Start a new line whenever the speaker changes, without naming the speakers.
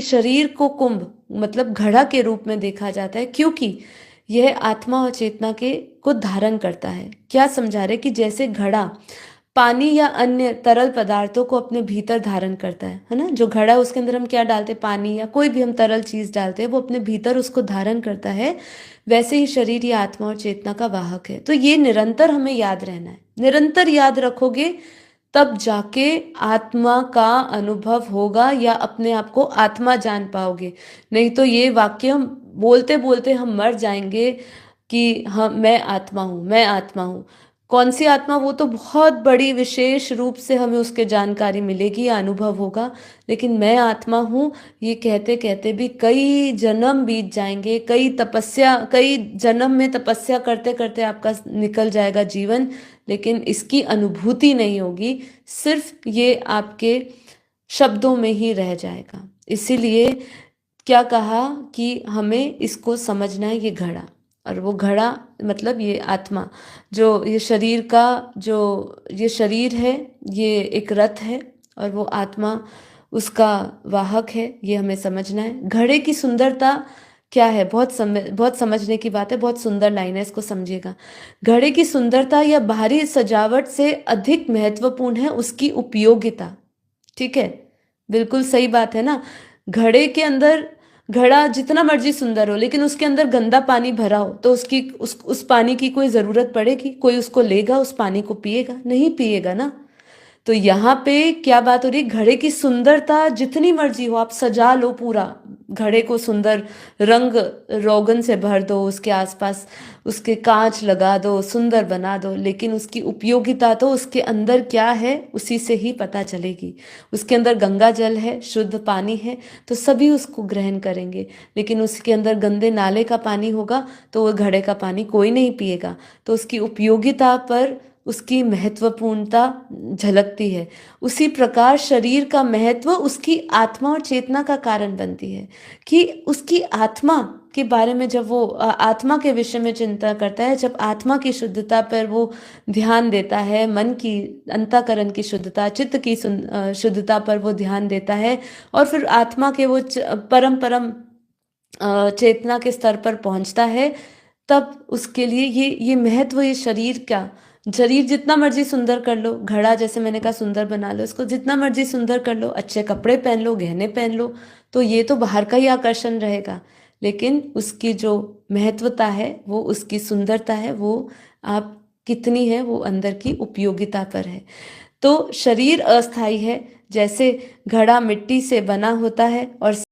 शरीर को कुंभ मतलब घड़ा के रूप में देखा जाता है, क्योंकि यह आत्मा और चेतना के को धारण करता है। क्या समझा रहे कि जैसे घड़ा पानी या अन्य तरल पदार्थों को अपने भीतर धारण करता है ना, जो घड़ा उसके अंदर हम क्या डालते हैं, पानी या कोई भी हम तरल चीज डालते हैं, वो अपने भीतर उसको धारण करता है। वैसे ही शरीर या आत्मा और चेतना का वाहक है। तो ये निरंतर हमें याद रहना है, निरंतर याद रखोगे तब जाके आत्मा का अनुभव होगा या अपने आप को आत्मा जान पाओगे। नहीं तो ये वाक्य हम बोलते बोलते हम मर जाएंगे कि हाँ मैं आत्मा हूँ, मैं आत्मा हूँ। कौन सी आत्मा, वो तो बहुत बड़ी विशेष रूप से हमें उसके जानकारी मिलेगी या अनुभव होगा। लेकिन मैं आत्मा हूँ ये कहते कहते भी कई जन्म बीत जाएंगे, कई जन्म में तपस्या करते करते आपका निकल जाएगा जीवन, लेकिन इसकी अनुभूति नहीं होगी, सिर्फ ये आपके शब्दों में ही रह जाएगा। इसीलिए क्या कहा कि हमें इसको समझना है, ये घड़ा, और वो घड़ा मतलब ये आत्मा, जो ये शरीर का, जो ये शरीर है ये एक रथ है, और वो आत्मा उसका वाहक है। ये हमें समझना है। घड़े की सुंदरता क्या है, बहुत समझने की बात है, बहुत सुंदर लाइन है, इसको समझिएगा। घड़े की सुंदरता या बाहरी सजावट से अधिक महत्वपूर्ण है उसकी उपयोगिता। ठीक है, बिल्कुल सही बात है ना। घड़े के अंदर, घड़ा जितना मर्जी सुंदर हो लेकिन उसके अंदर गंदा पानी भरा हो तो उस पानी की कोई जरूरत पड़ेगी? कोई उसको लेगा, उस पानी को पिएगा? नहीं पिएगा ना। तो यहाँ पे क्या बात हो रही है, घड़े की सुंदरता जितनी मर्जी हो, आप सजा लो पूरा घड़े को, सुंदर रंग रोगन से भर दो, उसके आसपास उसके कांच लगा दो, सुंदर बना दो, लेकिन उसकी उपयोगिता तो उसके अंदर क्या है उसी से ही पता चलेगी। उसके अंदर गंगा जल है, शुद्ध पानी है, तो सभी उसको ग्रहण करेंगे। लेकिन उसके अंदर गंदे नाले का पानी होगा तो वो घड़े का पानी कोई नहीं पिएगा। तो उसकी उपयोगिता पर उसकी महत्वपूर्णता झलकती है। उसी प्रकार शरीर का महत्व उसकी आत्मा और चेतना का कारण बनती है, कि उसकी आत्मा के बारे में जब वो आत्मा के विषय में चिंता करता है, जब आत्मा की शुद्धता पर वो ध्यान देता है, मन की, अंतःकरण की शुद्धता, चित्त की शुद्धता पर वो ध्यान देता है, और फिर आत्मा के वो परम परम चेतना के स्तर पर पहुंचता है, तब उसके लिए ये महत्व, ये शरीर का, शरीर जितना मर्जी सुंदर कर लो, घड़ा जैसे मैंने कहा सुंदर बना लो, इसको जितना मर्जी सुंदर कर लो, अच्छे कपड़े पहन लो, गहने पहन लो, तो ये तो बाहर का ही आकर्षण रहेगा। लेकिन उसकी जो महत्वता है, वो उसकी सुंदरता है, वो आप कितनी है, वो अंदर की उपयोगिता पर है। तो शरीर अस्थाई है, जैसे घड़ा मिट्टी से बना होता है और